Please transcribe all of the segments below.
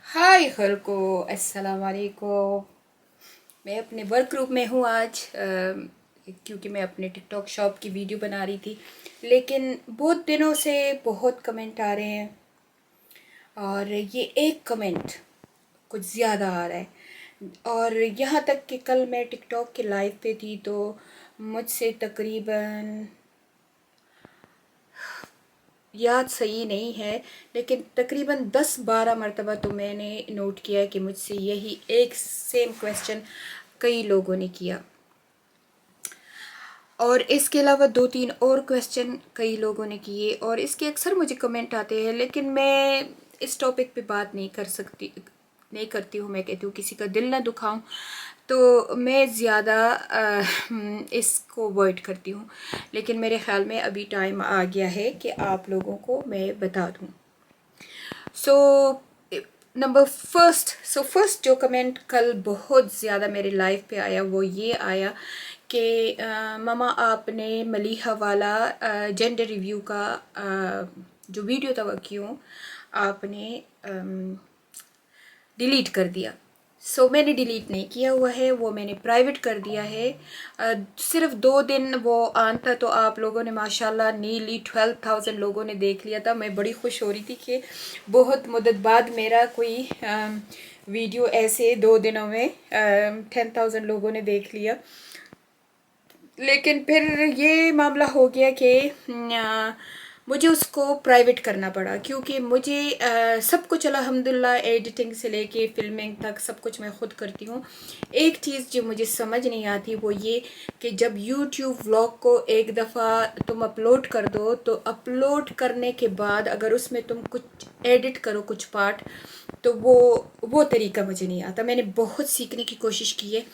हाय खलको, अस्सलाम वालेकुम। मैं अपने वर्क ग्रुप में हूँ आज, क्योंकि मैं अपने टिकटॉक शॉप की वीडियो बना रही थी। लेकिन बहुत दिनों से बहुत कमेंट आ रहे हैं और ये एक कमेंट कुछ ज़्यादा आ रहा है। और यहाँ तक कि कल मैं टिकटॉक के लाइव पे थी तो मुझसे तकरीबन याद सही नहीं है, लेकिन तकरीबन 10-12 मरतबा तो मैंने नोट किया है कि मुझसे यही एक सेम क्वेश्चन कई लोगों ने किया। और इसके अलावा 2-3 और क्वेश्चन कई लोगों ने किए और इसके अक्सर मुझे कमेंट आते हैं, लेकिन मैं इस टॉपिक पे बात नहीं करती हूँ। मैं कहती हूँ किसी का दिल ना दुखाऊं, तो मैं ज़्यादा इसको अवॉइड करती हूँ। लेकिन मेरे ख़्याल में अभी टाइम आ गया है कि आप लोगों को मैं बता दूँ। सो फर्स्ट जो कमेंट कल बहुत ज़्यादा मेरे लाइफ पे आया वो ये आया कि मामा आपने मलीहा वाला जेंडर रिव्यू का जो वीडियो था वो क्यों आपने डिलीट कर दिया। मैंने डिलीट नहीं किया हुआ है, वो मैंने प्राइवेट कर दिया है। सिर्फ 2 दिन वो ऑन था तो आप लोगों ने माशाल्लाह नीली 12,000 लोगों ने देख लिया था। मैं बड़ी खुश हो रही थी कि बहुत मुद्दत बाद मेरा कोई वीडियो ऐसे 2 दिनों में 10,000 लोगों ने देख लिया। लेकिन फिर ये मामला हो गया कि मुझे उसको प्राइवेट करना पड़ा, क्योंकि मुझे सब कुछ अल्हम्दुलिल्लाह एडिटिंग से लेके फिल्मिंग तक सब कुछ मैं खुद करती हूँ। एक चीज़ जो मुझे समझ नहीं आती वो ये कि जब YouTube व्लॉग को एक दफ़ा तुम अपलोड कर दो तो अपलोड करने के बाद अगर उसमें तुम कुछ एडिट करो कुछ पार्ट, तो वो तरीका मुझे नहीं आता। मैंने बहुत सीखने की कोशिश की है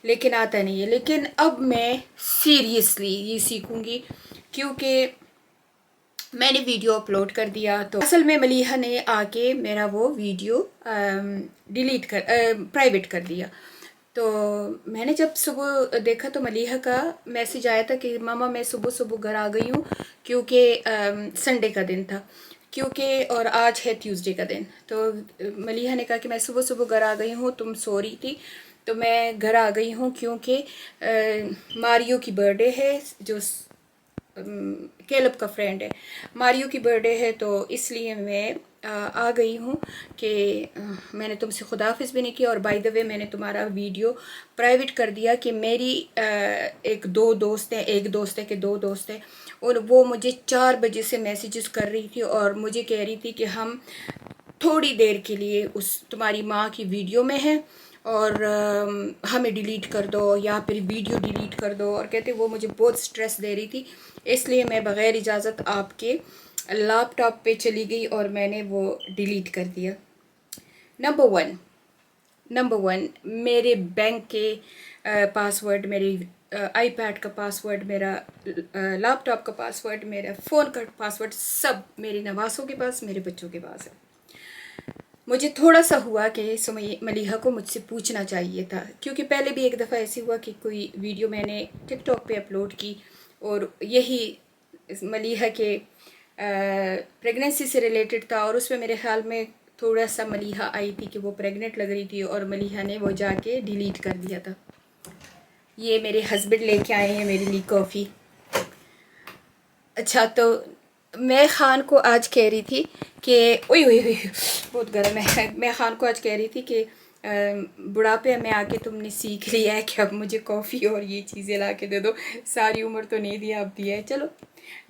लेकिन आता नहीं है। लेकिन अब मैं सीरियसली ये सीखूंगी, क्योंकि मैंने वीडियो अपलोड कर दिया तो असल में मलीहा ने आके मेरा वो वीडियो प्राइवेट कर दिया। तो मैंने जब सुबह देखा तो मलीहा का मैसेज आया था कि मामा मैं सुबह सुबह घर आ गई हूँ, क्योंकि संडे का दिन था, क्योंकि और आज है ट्यूसडे का दिन। तो मलीहा ने कहा कि मैं सुबह सुबह घर आ गई हूँ, तुम सो रही थी तो मैं घर आ गई हूँ, क्योंकि मारियो की बर्थडे है, जो केलब का फ्रेंड है। मारियो की बर्थडे है तो इसलिए मैं आ गई हूँ कि मैंने तुमसे खुदाफिज भी नहीं किया। और बाय द वे मैंने तुम्हारा वीडियो प्राइवेट कर दिया कि मेरी एक दोस्त है कि 2 दोस्त हैं, और वो मुझे 4 बजे से मैसेजेस कर रही थी और मुझे कह रही थी कि हम थोड़ी देर के लिए उस तुम्हारी माँ की वीडियो में हैं और हमें डिलीट कर दो या फिर वीडियो डिलीट कर दो। और कहते वो मुझे बहुत स्ट्रेस दे रही थी, इसलिए मैं बग़ैर इजाज़त आपके लैपटॉप पे चली गई और मैंने वो डिलीट कर दिया। नंबर वन, मेरे बैंक के पासवर्ड, मेरे आईपैड का पासवर्ड, मेरा लैपटॉप का पासवर्ड, मेरा फ़ोन का पासवर्ड सब मेरे नवासों के पास, मेरे बच्चों के पास है। मुझे थोड़ा सा हुआ कि मलीहा को मुझसे पूछना चाहिए था, क्योंकि पहले भी एक दफ़ा ऐसे हुआ कि कोई वीडियो मैंने टिकटॉक पे अपलोड की और यही मलीहा के प्रेगनेंसी से रिलेटेड था, और उसमें मेरे ख्याल में थोड़ा सा मलीहा आई थी कि वो प्रेग्नेंट लग रही थी और मलीहा ने वो जाके डिलीट कर दिया था। ये मेरे हस्बैंड लेके आए हैं मेरे लिए कॉफ़ी। अच्छा, तो मैं ख़ान को आज कह रही थी कि ओए ओए ओए बहुत गर्म है। मैं ख़ान को आज कह रही थी कि बुढ़ापे में आके तुमने सीख लिया है कि अब मुझे कॉफ़ी और ये चीज़ें ला के दे दो। सारी उम्र तो नहीं दिया, अब दिया है, चलो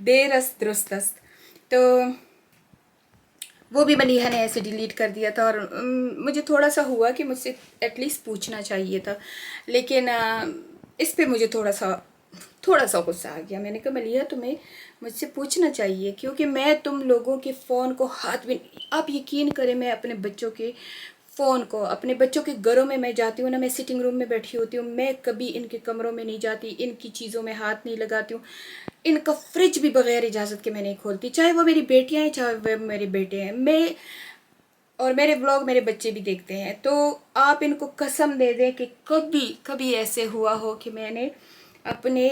देर अस्त दुरुस्त अस्त। तो वो भी मलीहा ने ऐसे डिलीट कर दिया था और मुझे थोड़ा सा हुआ कि मुझसे एटलीस्ट पूछना चाहिए था। लेकिन इस पे मुझे थोड़ा सा गुस्सा आ गया। मैंने कहा मलीहा तुम्हें मुझसे पूछना चाहिए, क्योंकि मैं तुम लोगों के फ़ोन को हाथ में, आप यकीन करें, मैं अपने बच्चों के फ़ोन को, अपने बच्चों के घरों में मैं जाती हूँ ना, मैं सिटिंग रूम में बैठी होती हूँ, मैं कभी इनके कमरों में नहीं जाती, इनकी चीज़ों में हाथ नहीं लगाती हूँ। इनका फ्रिज भी बग़ैर इजाज़त के मैं नहीं खोलती, चाहे वो मेरी बेटियाँ हैं चाहे वो मेरे बेटे हैं। और मेरे व्लॉग मेरे बच्चे भी देखते हैं, तो आप इनको कसम दे दें कि कभी कभी ऐसे हुआ हो कि मैंने अपने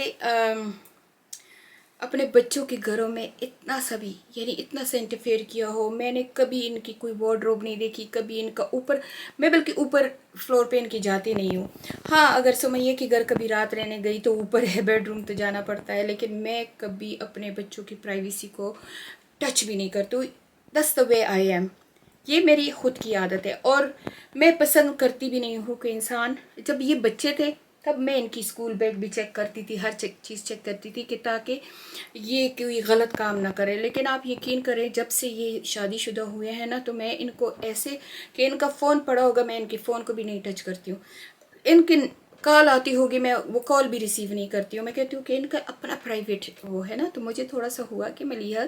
اپنے بچوں کے گھروں میں اتنا سا بھی یعنی اتنا سا انٹرفیئر کیا ہو. میں نے کبھی ان کی کوئی وارڈروب نہیں دیکھی, کبھی ان کا اوپر, میں بلکہ اوپر فلور پہ ان کی جاتی نہیں ہوں. ہاں اگر سمیہ کے گھر کبھی رات رہنے گئی تو اوپر ہے, بیڈ روم تو جانا پڑتا ہے, لیکن میں کبھی اپنے بچوں کی پرائیویسی کو ٹچ بھی نہیں کرتی. دس دا وے آئی ایم, یہ میری خود کی عادت ہے. اور میں پسند کرتی بھی نہیں ہوں کہ انسان, جب یہ بچے تھے تب میں ان کی اسکول بیگ بھی چیک کرتی تھی, ہر چیز چیک کرتی تھی کہ تاکہ یہ کوئی غلط کام نہ کرے. لیکن آپ یقین کریں جب سے یہ شادی شدہ ہوئے ہیں نا, تو میں ان کو ایسے کہ ان کا فون پڑا ہوگا میں ان کے فون کو بھی نہیں ٹچ کرتی ہوں. ان کی کال آتی ہوگی میں وہ کال بھی ریسیو نہیں کرتی ہوں. میں کہتی ہوں کہ ان کا اپنا پرائیویٹ وہ ہے نا. تو مجھے تھوڑا سا ہوا کہ ملیحہ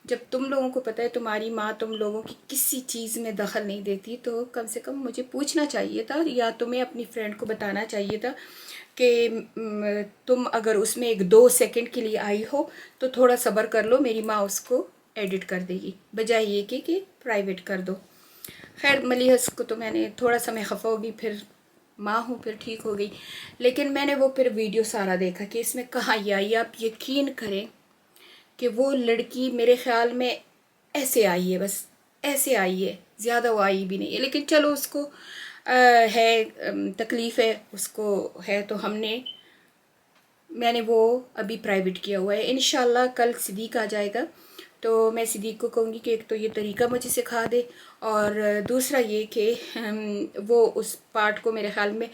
جب تم لوگوں کو پتہ ہے تمہاری ماں تم لوگوں کی کسی چیز میں دخل نہیں دیتی, تو کم سے کم مجھے پوچھنا چاہیے تھا, یا تمہیں اپنی فرینڈ کو بتانا چاہیے تھا کہ تم اگر اس میں 1-2 سیکنڈ کے لیے آئی ہو تو تھوڑا صبر کر لو, میری ماں اس کو ایڈٹ کر دے گی, بجائے یہ کہ پرائیویٹ کر دو. خیر ملیحہ کو تو میں نے تھوڑا سا میں خفا ہوگی, پھر ماں ہوں پھر ٹھیک ہو گئی. لیکن میں نے وہ پھر ویڈیو سارا دیکھا کہ اس میں کہاں یہ آئی. آپ یقین کریں کہ وہ لڑکی میرے خیال میں ایسے آئی ہے, بس ایسے آئی ہے, زیادہ وہ آئی بھی نہیں ہے. لیکن چلو اس کو ہے تکلیف ہے, اس کو ہے, تو میں نے وہ ابھی پرائیویٹ کیا ہوا ہے. انشاءاللہ کل صدیق آ جائے گا تو میں صدیق کو کہوں گی کہ ایک تو یہ طریقہ مجھے سکھا دے, اور دوسرا یہ کہ وہ اس پارٹ کو میرے خیال میں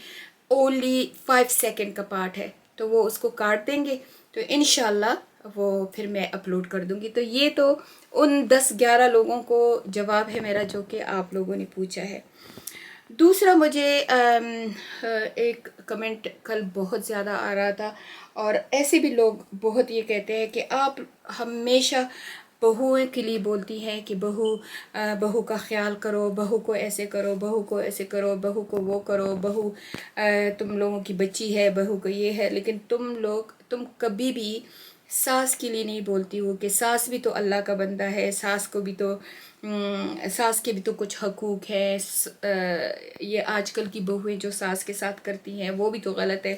اونلی 5 سیکنڈ کا پارٹ ہے, تو وہ اس کو کاٹ دیں گے تو انشاءاللہ وہ پھر میں اپلوڈ کر دوں گی. تو یہ تو ان 10-11 لوگوں کو جواب ہے میرا جو کہ آپ لوگوں نے پوچھا ہے. دوسرا مجھے ایک کمنٹ کل بہت زیادہ آ رہا تھا, اور ایسے بھی لوگ بہت یہ کہتے ہیں کہ آپ ہمیشہ بہوؤں کے لیے بولتی ہیں کہ بہو کا خیال کرو, بہو کو ایسے کرو, بہو کو ایسے کرو, بہو کو وہ کرو, بہو تم لوگوں کی بچی ہے, بہو کو یہ ہے. لیکن تم کبھی بھی ساس کے لیے نہیں بولتی ہو کہ ساس بھی تو اللہ کا بندہ ہے, ساس کے بھی تو کچھ حقوق ہے. یہ آج کل کی بہویں جو ساس کے ساتھ کرتی ہیں وہ بھی تو غلط ہے.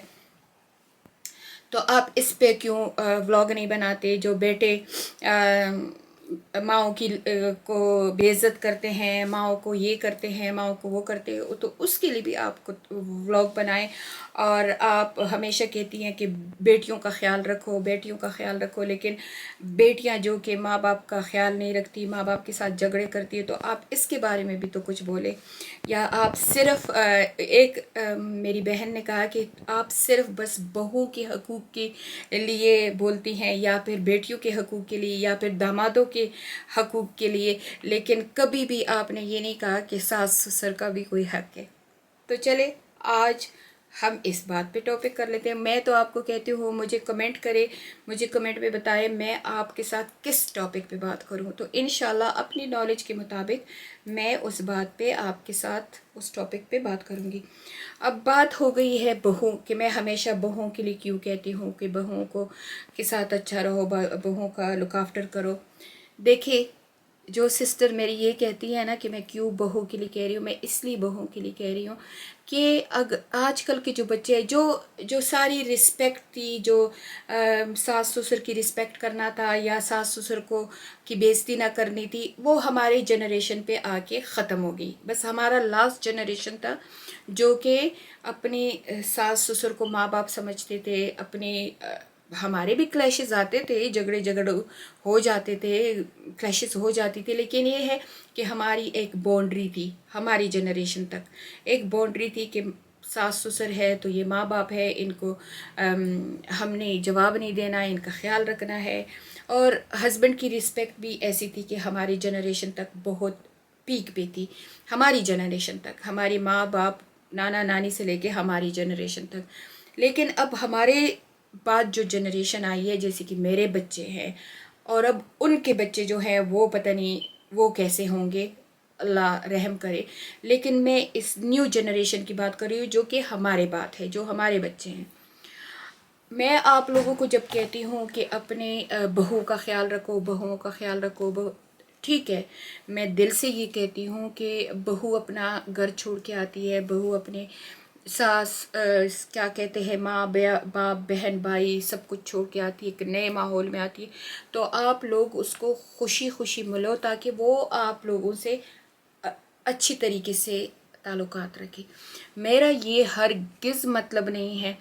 تو آپ اس پہ کیوں ولاگ نہیں بناتے؟ جو بیٹے ماؤں کی کو بے عزت کرتے ہیں, ماؤں کو یہ کرتے ہیں, ماؤں کو وہ کرتے ہیں, تو اس کے لیے بھی آپ کو ولاگ بنائیں. اور آپ ہمیشہ کہتی ہیں کہ بیٹیوں کا خیال رکھو, بیٹیوں کا خیال رکھو, لیکن بیٹیاں جو کہ ماں باپ کا خیال نہیں رکھتی, ماں باپ کے ساتھ جھگڑے کرتی ہے, تو آپ اس کے بارے میں بھی تو کچھ بولیں. یا آپ صرف میری بہن نے کہا کہ آپ صرف بس بہو کے حقوق کے لیے بولتی ہیں, یا پھر بیٹیوں کے حقوق کے لیے, یا پھر دامادوں کے حقوق کے لیے, لیکن کبھی بھی آپ نے یہ نہیں کہا کہ ساس سسر کا بھی کوئی حق ہے. تو چلے آج ہم اس بات پہ ٹاپک کر لیتے ہیں. میں تو آپ کو کہتی ہوں مجھے کمنٹ کرے, مجھے کمنٹ میں بتائے میں آپ کے ساتھ کس ٹاپک پہ بات کروں, تو انشاءاللہ اپنی نالج کے مطابق میں اس بات پہ آپ کے ساتھ اس ٹاپک پہ بات کروں گی. اب بات ہو گئی ہے بہو کہ میں ہمیشہ بہوؤں کے لیے کیوں کہتی ہوں کہ بہوؤں کو کے ساتھ اچھا رہو, بہوؤں کا لک آفٹر کرو. دیکھیے جو سسٹر میری یہ کہتی ہے نا کہ میں کیوں بہو کے لیے کہہ رہی ہوں, میں اس لیے بہو کے لیے کہہ رہی ہوں کہ آج کل کے جو بچے ہیں جو ساری رسپیکٹ تھی, جو ساس سسر کی رسپیکٹ کرنا تھا یا ساس سسر کی بےزتی نہ کرنی تھی, وہ ہمارے جنریشن پہ آ کے ختم ہو گئی. بس ہمارا لاسٹ جنریشن تھا جو کہ اپنی ساس سسر کو ماں باپ سمجھتے تھے. ہمارے بھی کلیشز آتے تھے, جھگڑے ہو جاتے تھے, کلیشز ہو جاتی تھی, لیکن یہ ہے کہ ہماری ایک باؤنڈری تھی, ہماری جنریشن تک ایک باؤنڈری تھی کہ ساس سسر ہے تو یہ ماں باپ ہے, ان کو ہم نے جواب نہیں دینا, ان کا خیال رکھنا ہے. اور ہسبینڈ کی رسپیکٹ بھی ایسی تھی کہ ہماری جنریشن تک بہت پیک پہ تھی, ہماری جنریشن تک, ہماری ماں باپ نانا نانی سے لے کے ہماری جنریشن تک. لیکن اب ہمارے بعد جو جنریشن آئی ہے, جیسے کہ میرے بچے ہیں اور اب ان کے بچے جو ہیں وہ پتہ نہیں وہ کیسے ہوں گے, اللہ رحم کرے. لیکن میں اس نیو جنریشن کی بات کر رہی ہوں جو کہ ہمارے بات ہے, جو ہمارے بچے ہیں. میں آپ لوگوں کو جب کہتی ہوں کہ اپنے بہو کا خیال رکھو, بہوؤں کا خیال رکھو, ٹھیک ہے, میں دل سے یہ کہتی ہوں کہ بہو اپنا گھر چھوڑ کے آتی ہے, بہو اپنے सास क्या कहते हैं, माँ बाप बहन भाई सब कुछ छोड़ के आती है, एक नए माहौल में आती है, तो आप लोग उसको खुशी खुशी मिलो ताकि वो आप लोगों से अच्छी तरीके से ताल्लुकात रखे। मेरा ये हरगिज़ मतलब नहीं है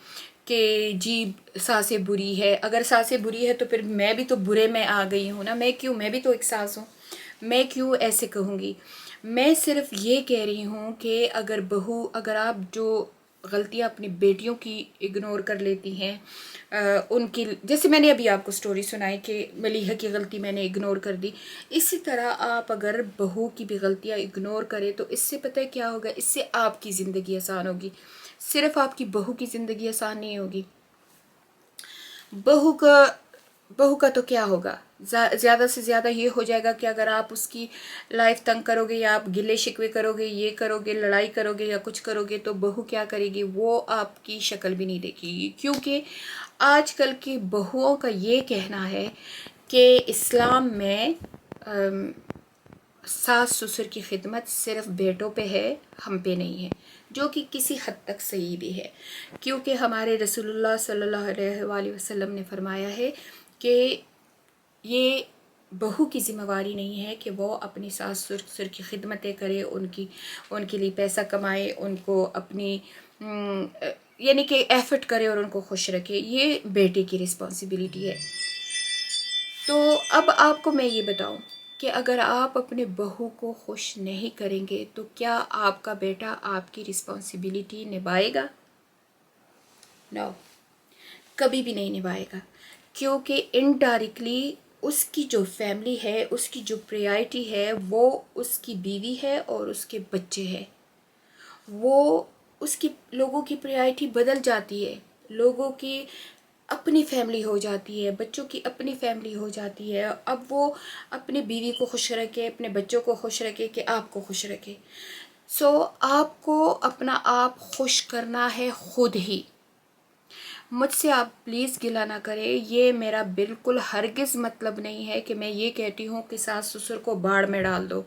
कि जी सासें बुरी है, अगर सासें बुरी है तो फिर मैं भी तो बुरे में आ गई हूँ ना, मैं भी तो एक सास हूँ, मैं क्यों ऐसे कहूँगी। मैं सिर्फ ये कह रही हूँ कि अगर आप जो गलतियाँ अपनी बेटियों की इग्नोर कर लेती हैं, उनकी, जैसे मैंने अभी आपको स्टोरी सुनाई कि मलीहा की गलती मैंने इग्नोर कर दी, इसी तरह आप अगर बहू की भी गलतियाँ इग्नोर करें तो इससे पता है क्या होगा, इससे आपकी ज़िंदगी आसान होगी, सिर्फ आपकी बहू की ज़िंदगी आसान नहीं होगी। बहू का बहू का तो क्या होगा, ज़्यादा से ज़्यादा ये हो जाएगा कि अगर आप उसकी लाइफ तंग करोगे या आप गिले शिकवे करोगे, ये करोगे, लड़ाई करोगे या कुछ करोगे, तो बहू क्या करेगी, वो आपकी शक्ल भी नहीं देखेगी। क्योंकि आजकल की बहुओं का ये कहना है कि इस्लाम में सास ससुर की खिदमत सिर्फ बेटों पे है, हम पे नहीं है, जो कि किसी हद तक सही भी है। क्योंकि हमारे रसूलुल्लाह सल्लल्लाहु अलैहि वसल्लम ने फरमाया है कि ये बहू की ज़िम्मेवारी नहीं है कि वो अपनी सास ससुर की खिदमतें करे, उनके लिए पैसा कमाए, उनको अपनी यानी कि एफर्ट करे और उनको खुश रखे, ये बेटे की रिस्पॉन्सिबिलिटी है। तो अब आपको मैं ये बताऊं कि अगर आप अपने बहू को खुश नहीं करेंगे तो क्या आपका बेटा आपकी रिस्पॉन्सिबिलिटी निभाएगा? नो, कभी भी नहीं निभाएगा। क्योंकि इनडायरेक्टली उसकी जो फैमिली है, उसकी जो प्रायोरिटी है, वो उसकी बीवी है और उसके बच्चे हैं। वो उसकी लोगों की प्रायोरिटी बदल जाती है, लोगों की अपनी फैमिली हो जाती है, बच्चों की अपनी फैमिली हो जाती है। अब वो अपनी बीवी को खुश रखे, अपने बच्चों को खुश रखे कि आपको खुश रखे। सो आपको अपना आप खुश करना है खुद ही। मुझसे आप प्लीज़ गिला ना करें, ये मेरा बिल्कुल हरगिज़ मतलब नहीं है कि मैं ये कहती हूँ कि सास ससुर को बाढ़ में डाल दो।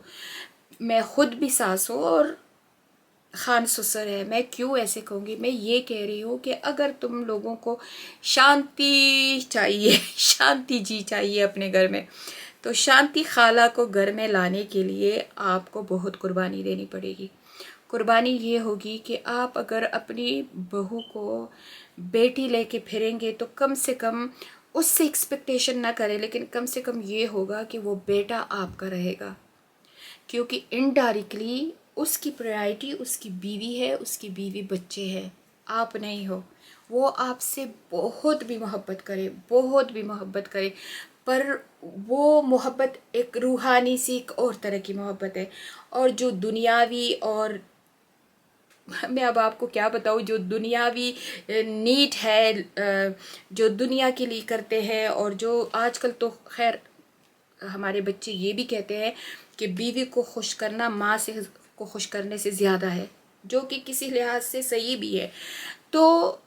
मैं खुद भी सास हूँ और खान ससुर है, मैं क्यों ऐसे कहूँगी। मैं ये कह रही हूँ कि अगर तुम लोगों को शांति चाहिए शांति जी चाहिए अपने घर में, तो शांति खाला को घर में लाने के लिए आपको बहुत कुर्बानी देनी पड़ेगी। कुर्बानी ये होगी कि आप अगर अपनी बहू को बेटी लेके फिरेंगे तो कम से कम उससे एक्सपेक्टेशन ना करें, लेकिन कम से कम ये होगा कि वो बेटा आपका रहेगा। क्योंकि इनडायरेक्टली उसकी प्रायोरिटी उसकी बीवी है, उसकी बीवी बच्चे हैं, आप नहीं हो। वो आपसे बहुत भी मोहब्बत करे, बहुत भी मोहब्बत करे, पर वो मोहब्बत एक रूहानी सी एक और तरह की मोहब्बत है। और जो दुनियावी, और मैं अब आपको क्या बताऊँ, जो दुनियावी नीड है, जो दुनिया के लिए करते हैं, और जो आजकल तो खैर हमारे बच्चे ये भी कहते हैं कि बीवी को खुश करना माँ से को खुश करने से ज़्यादा है, जो कि किसी लिहाज से सही भी है। तो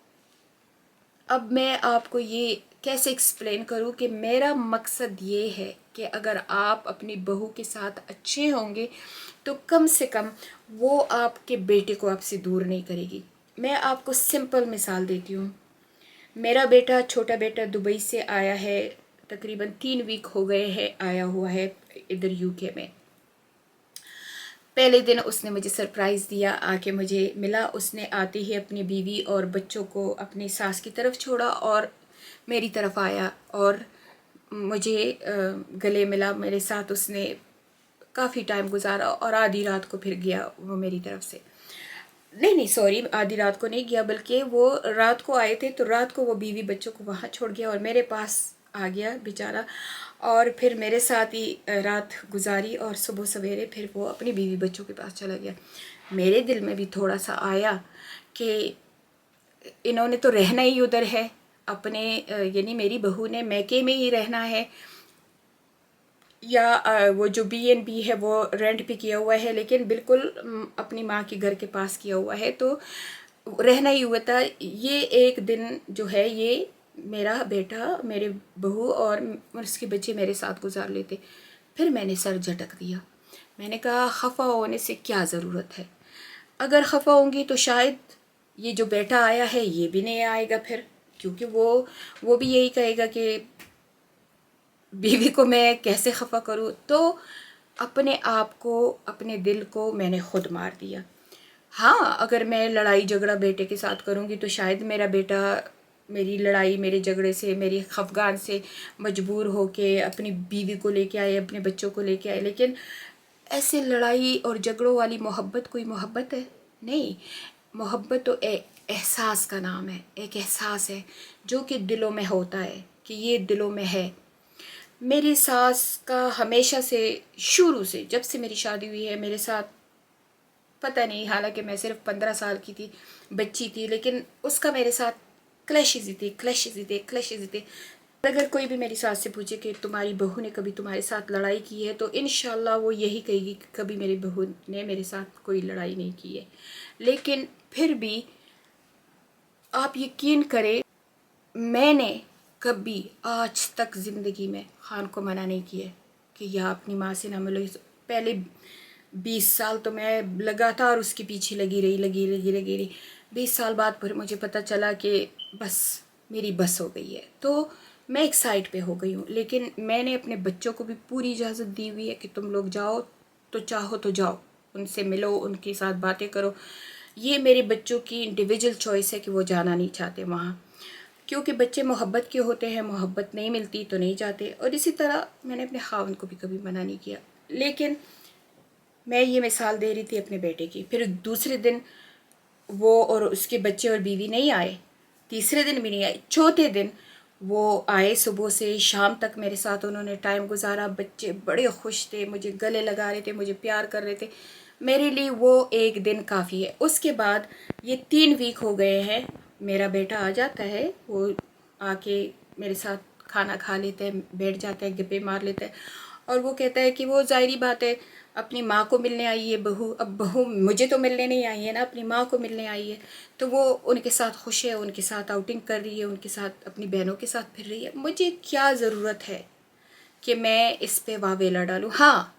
अब मैं आपको ये कैसे एक्सप्लेन करूँ कि मेरा मकसद ये है कि अगर आप अपनी बहू के साथ अच्छे होंगे तो कम से कम वो आपके बेटे को आपसे दूर नहीं करेगी। मैं आपको सिंपल मिसाल देती हूँ। मेरा बेटा, छोटा बेटा दुबई से आया है, तकरीबन 3 वीक हो गए हैं आया हुआ है इधर यूके में। पहले दिन उसने मुझे सरप्राइज़ दिया, आके मुझे मिला। उसने आते ही अपनी बीवी और बच्चों को अपनी सास की तरफ छोड़ा और मेरी तरफ आया और मुझे गले मिला, मेरे साथ उसने काफ़ी टाइम गुजारा और आधी रात को फिर गया वो मेरी तरफ से। नहीं सॉरी, आधी रात को नहीं गया, बल्कि वो रात को आए थे तो रात को वो बीवी बच्चों को वहाँ छोड़ गया और मेरे पास आ गया बेचारा, और फिर मेरे साथ ही रात गुजारी और सुबह सवेरे फिर वो अपनी बीवी बच्चों के पास चला गया। मेरे दिल में भी थोड़ा सा आया कि इन्होंने तो रहना ही उधर है, अपने यानी मेरी बहू ने मैके में ही रहना है, या वो जो B&B है वो रेंट पे किया हुआ है, लेकिन बिल्कुल अपनी माँ के घर के पास किया हुआ है, तो रहना ही हुआ था। ये एक दिन जो है ये मेरा बेटा, मेरे बहू और उसके बच्चे मेरे साथ गुजार लेते। फिर मैंने सर झटक दिया, मैंने कहा खफा होने से क्या ज़रूरत है, अगर खफा होंगी तो शायद ये जो बेटा आया है ये भी नहीं आएगा फिर, क्योंकि वो भी यही कहेगा कि बीवी को मैं कैसे खफा करूँ। तो अपने आप को, अपने दिल को मैंने खुद मार दिया। हाँ, अगर मैं लड़ाई झगड़ा बेटे के साथ करूँगी तो शायद मेरा बेटा मेरी लड़ाई, मेरे झगड़े से, मेरी खफगान से मजबूर होके अपनी बीवी को लेके आए, अपने बच्चों को लेके आए। लेकिन ऐसे लड़ाई और झगड़ों वाली मोहब्बत कोई मोहब्बत है? नहीं। मोहब्बत तो एहसास का नाम है, एक एहसास है जो कि दिलों में होता है, कि ये दिलों में है। मेरी सास का हमेशा से, शुरू से, जब से मेरी शादी हुई है मेरे साथ, पता नहीं, हालांकि मैं सिर्फ 15 साल की थी, बच्ची थी, लेकिन उसका मेरे साथ क्लैशेस ही थे। अगर कोई भी मेरी सास से पूछे कि तुम्हारी बहू ने कभी तुम्हारे साथ लड़ाई की है, तो इंशाल्लाह वो यही कहेगी कि कभी मेरी बहू ने मेरे साथ कोई लड़ाई नहीं की है। लेकिन फिर भी आप यकीन करें, मैंने कभी आज तक ज़िंदगी में खान को मना नहीं किया कि या अपनी माँ से ना मिलो। पहले 20 साल तो मैं लगातार उसके पीछे लगी रही। 20 साल बाद फिर मुझे पता चला कि बस मेरी बस हो गई है, तो मैं एक साइड पे हो गई हूँ। लेकिन मैंने अपने बच्चों को भी पूरी इजाज़त दी हुई है कि तुम लोग जाओ, तो चाहो तो जाओ, उनसे मिलो, उनके साथ बातें करो। ये मेरे बच्चों की इंडिविजुअल चॉइस है कि वो जाना नहीं चाहते वहाँ, क्योंकि बच्चे मोहब्बत के होते हैं, मोहब्बत नहीं मिलती तो नहीं जाते। और इसी तरह मैंने अपने खावंद को भी कभी मना नहीं किया। लेकिन मैं ये मिसाल दे रही थी अपने बेटे की। फिर दूसरे दिन वो और उसके बच्चे और बीवी नहीं आए, तीसरे दिन भी नहीं आए, चौथे दिन वो आए। सुबह से शाम तक मेरे साथ उन्होंने टाइम गुजारा। बच्चे बड़े खुश थे, मुझे गले लगा रहे थे, मुझे प्यार कर रहे थे। मेरे लिए वो एक दिन काफ़ी है। उसके बाद ये 3 वीक हो गए हैं, मेरा बेटा आ जाता है, वो आके मेरे साथ खाना खा लेता है, बैठ जाता है, गप्पे मार लेता है, और वो कहता है कि वो ज़ाहिरी बात है, अपनी माँ को मिलने आई है बहू। अब बहू मुझे तो मिलने नहीं आई है ना, अपनी माँ को मिलने आई है। तो वो उनके साथ खुश है, उनके साथ आउटिंग कर रही है, उनके साथ, अपनी बहनों के साथ फिर रही है। मुझे क्या ज़रूरत है कि मैं इस पे वावेला डालूँ? हाँ,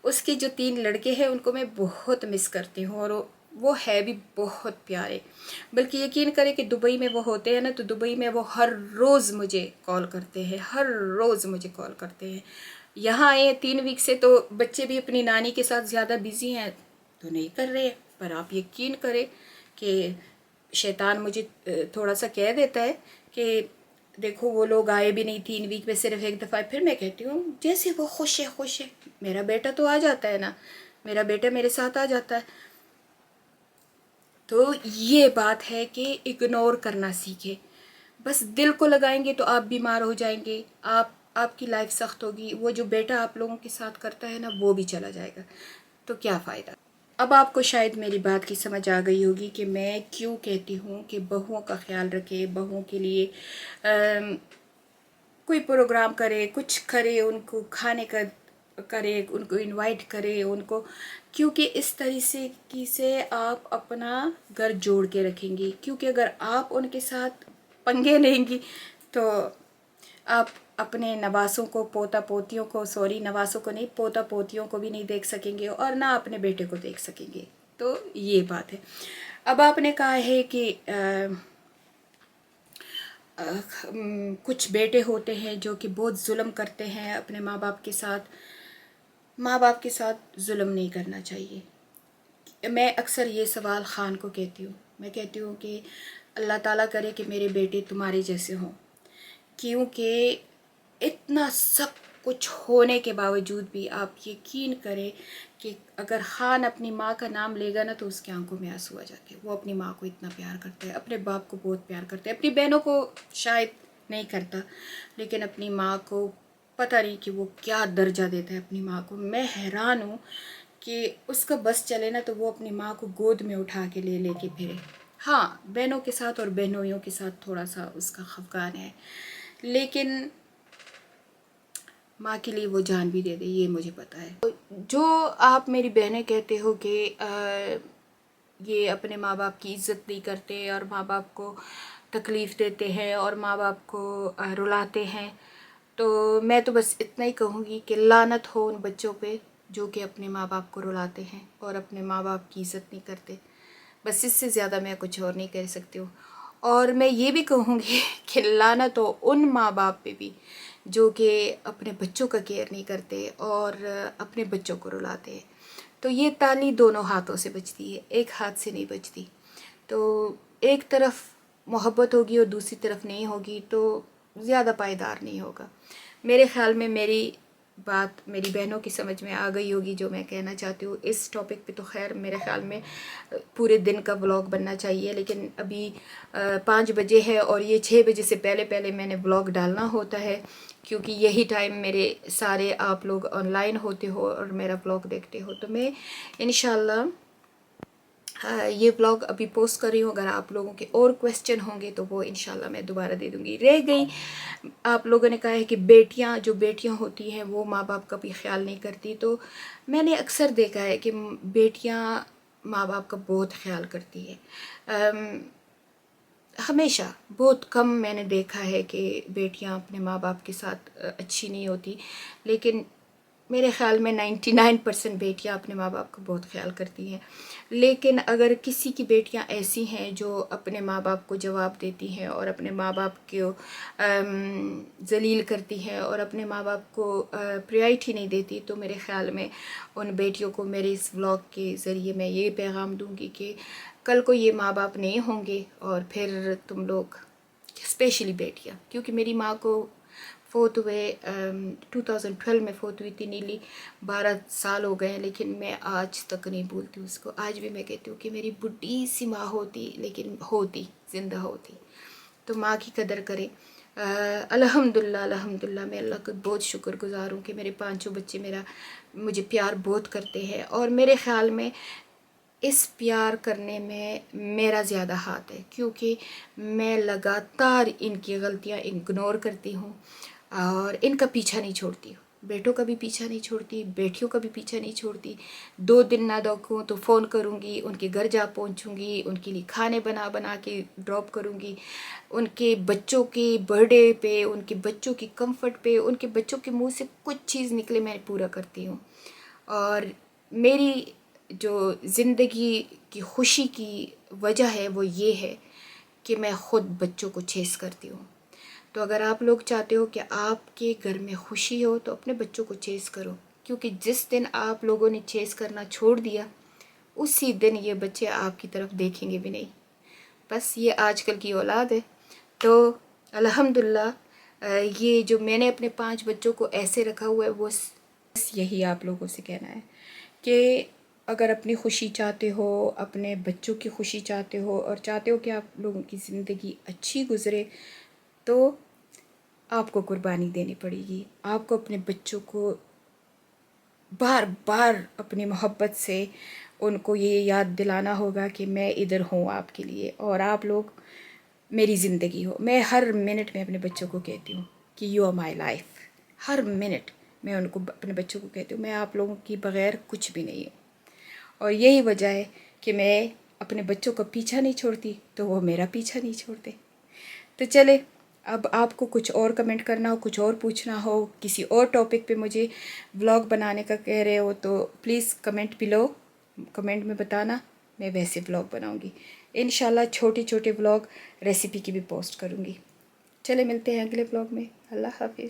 उसके जो 3 लड़के हैं उनको मैं बहुत मिस करती हूँ, और वो है भी बहुत प्यारे। बल्कि यकीन करें कि दुबई में वो होते हैं ना, तो दुबई में वो हर रोज़ मुझे कॉल करते हैं, हर रोज़ मुझे कॉल करते हैं। यहाँ आए 3 वीक से, तो बच्चे भी अपनी नानी के साथ ज़्यादा बिजी हैं तो नहीं कर रहे। पर आप यकीन करें कि शैतान मुझे थोड़ा सा कह देता है कि देखो वो लोग आए भी नहीं 3 वीक में, सिर्फ एक दफ़ा। फिर मैं कहती हूँ जैसे वो खुश है, खुश है। मेरा बेटा तो आ जाता है ना, मेरा बेटा मेरे साथ आ जाता है। तो ये बात है कि इग्नोर करना सीखे। बस दिल को लगाएंगे तो आप बीमार हो जाएंगे, आपकी लाइफ सख्त होगी। वो जो बेटा आप लोगों के साथ करता है ना, वो भी चला जाएगा, तो क्या फ़ायदा। अब आपको शायद मेरी बात की समझ आ गई होगी कि मैं क्यों कहती हूँ कि बहुओं का ख्याल रखे, बहुओं के लिए कोई प्रोग्राम करे, कुछ करे, उनको खाने का करे, उनको इनवाइट करे, उनको, क्योंकि इस तरीके से आप अपना घर जोड़ के रखेंगी। क्योंकि अगर आप उनके साथ पंगे लेंगी तो आप अपने नवासों को, पोता पोतियों को, सॉरी नवासों को नहीं, पोता पोतियों को भी नहीं देख सकेंगे, और ना अपने बेटे को देख सकेंगे। तो ये बात है। अब आपने कहा है कि कुछ बेटे होते हैं जो कि बहुत जुल्म करते हैं अपने माँ बाप के साथ। माँ बाप के साथ जुल्म नहीं करना चाहिए। मैं अक्सर ये सवाल खान को कहती हूँ, मैं कहती हूँ कि अल्लाह ताला करे कि मेरे बेटे तुम्हारे जैसे हों, क्योंकि इतना सब कुछ होने के बावजूद भी आप यकीन करें कि अगर खान अपनी माँ का नाम लेगा ना, तो उसकी आंखों में आंसू आ जाते हैं। वो अपनी माँ को इतना प्यार करता है, अपने बाप को बहुत प्यार करता है, अपनी बहनों को शायद नहीं करता, लेकिन अपनी माँ को पता नहीं कि वो क्या दर्जा देता है अपनी माँ को। मैं हैरान हूँ कि उसका बस चले ना, तो वो अपनी माँ को गोद में उठा के लेके फिरे। हाँ, बहनों के साथ और बहनोइयों के साथ थोड़ा सा उसका खफगान है, लेकिन माँ के लिए वो जान भी दे दे, ये मुझे पता है। जो आप मेरी बहनें कहते हो कि ये अपने माँ बाप की इज़्ज़त नहीं करते और माँ बाप को तकलीफ़ देते हैं और माँ बाप को रुलाते हैं, तो मैं तो बस इतना ही कहूँगी कि लानत हो उन बच्चों पे जो कि अपने माँ बाप को रुलाते हैं और अपने माँ बाप की इज़्ज़त नहीं करते। بس اس سے زیادہ میں کچھ اور نہیں کر سکتی ہوں. اور میں یہ بھی کہوں گی کہ لانا تو ان ماں باپ پہ بھی جو کہ اپنے بچوں کا کیئر نہیں کرتے اور اپنے بچوں کو رلاتے ہیں. تو یہ تالی دونوں ہاتھوں سے بجتی ہے، ایک ہاتھ سے نہیں بجتی. تو ایک طرف محبت ہوگی اور دوسری طرف نہیں ہوگی تو زیادہ پائیدار نہیں ہوگا. میرے خیال میں میری بات میری بہنوں کی سمجھ میں آ گئی ہوگی جو میں کہنا چاہتی ہوں. اس ٹاپک پہ تو خیر میرے خیال میں پورے دن کا بلاگ بننا چاہیے، لیکن ابھی 5 بجے ہے اور یہ 6 بجے سے پہلے میں نے بلاگ ڈالنا ہوتا ہے، کیونکہ یہی ٹائم میرے سارے آپ لوگ آن لائن ہوتے ہو اور میرا بلاگ دیکھتے ہو. تو میں انشاءاللہ یہ بلاگ ابھی پوسٹ کر رہی ہوں. اگر آپ لوگوں کے اور کویسچن ہوں گے تو وہ انشاءاللہ میں دوبارہ دے دوں گی. رہ گئی آپ لوگوں نے کہا ہے کہ بیٹیاں ہوتی ہیں وہ ماں باپ کا بھی خیال نہیں کرتی، تو میں نے اکثر دیکھا ہے کہ بیٹیاں ماں باپ کا بہت خیال کرتی ہے. ہمیشہ بہت کم میں نے دیکھا ہے کہ بیٹیاں اپنے ماں باپ کے ساتھ اچھی نہیں ہوتی، لیکن میرے خیال میں 99% بیٹیاں اپنے ماں باپ کا بہت خیال کرتی ہیں. لیکن اگر کسی کی بیٹیاں ایسی ہیں جو اپنے ماں باپ کو جواب دیتی ہیں اور اپنے ماں باپ کو ذلیل کرتی ہیں اور اپنے ماں باپ کو پریائرٹی نہیں دیتی، تو میرے خیال میں ان بیٹیوں کو میرے اس ولاگ کے ذریعے میں یہ پیغام دوں گی کہ کل کو یہ ماں باپ نہیں ہوں گے اور پھر تم لوگ اسپیشلی بیٹیاں، کیونکہ میری ماں کو فوت ہوئے 2012 میں فوت ہوئی تھی. نیلی 12 سال ہو گئے ہیں، لیکن میں آج تک نہیں بھولتی اس کو. آج بھی میں کہتی ہوں کہ میری بڈھی سی ماں ہوتی، لیکن ہوتی، زندہ ہوتی. تو ماں کی قدر کریں. الحمدللہ میں اللہ کا بہت شکر گزار ہوں کہ میرے 5 بچے مجھے پیار بہت کرتے ہیں، اور میرے خیال میں اس پیار کرنے میں میرا زیادہ ہاتھ ہے، کیونکہ میں لگاتار ان کی غلطیاں اگنور کرتی ہوں اور ان کا پیچھا نہیں چھوڑتی ہوں. بیٹوں کا بھی پیچھا نہیں چھوڑتی، بیٹیوں کا بھی پیچھا نہیں چھوڑتی. 2 دن نہ دیکھوں تو فون کروں گی، ان کے گھر جا پہنچوں گی، ان کے لیے کھانے بنا کے ڈراپ کروں گی. ان کے بچوں کے برتھ ڈے پہ، ان کے بچوں کی کمفرٹ پہ، ان کے بچوں کے منہ سے کچھ چیز نکلے میں پورا کرتی ہوں. اور میری جو زندگی کی خوشی کی وجہ ہے وہ یہ ہے کہ میں خود بچوں کو چیز کرتی ہوں. تو اگر آپ لوگ چاہتے ہو کہ آپ کے گھر میں خوشی ہو تو اپنے بچوں کو چیز کرو، کیونکہ جس دن آپ لوگوں نے چیز کرنا چھوڑ دیا اسی دن یہ بچے آپ کی طرف دیکھیں گے بھی نہیں. بس یہ آج کل کی اولاد ہے. تو الحمدللہ یہ جو میں نے اپنے 5 بچوں کو ایسے رکھا ہوا ہے، وہ بس یہی آپ لوگوں سے کہنا ہے کہ اگر اپنی خوشی چاہتے ہو، اپنے بچوں کی خوشی چاہتے ہو اور چاہتے ہو کہ آپ لوگوں کی زندگی اچھی گزرے، تو آپ کو قربانی دینی پڑے گی. آپ کو اپنے بچوں کو بار بار اپنی محبت سے ان کو یہ یاد دلانا ہوگا کہ میں ادھر ہوں آپ کے لیے اور آپ لوگ میری زندگی ہو. میں ہر منٹ میں اپنے بچوں کو کہتی ہوں کہ یو آر مائی لائف. ہر منٹ میں ان کو اپنے بچوں کو کہتی ہوں میں آپ لوگوں کی بغیر کچھ بھی نہیں ہوں. اور یہی وجہ ہے کہ میں اپنے بچوں کا پیچھا نہیں چھوڑتی تو وہ میرا پیچھا نہیں چھوڑتے. تو چلے، اب آپ کو کچھ اور کمنٹ کرنا ہو، کچھ اور پوچھنا ہو، کسی اور ٹاپک پہ مجھے ولاگ بنانے کا کہہ رہے ہو تو پلیز کمنٹ میں بتانا، میں ویسے ولاگ بناؤں گی. انشاءاللہ چھوٹے ولاگ ریسیپی کی بھی پوسٹ کروں گی. چلے ملتے ہیں اگلے ولاگ میں. اللہ حافظ.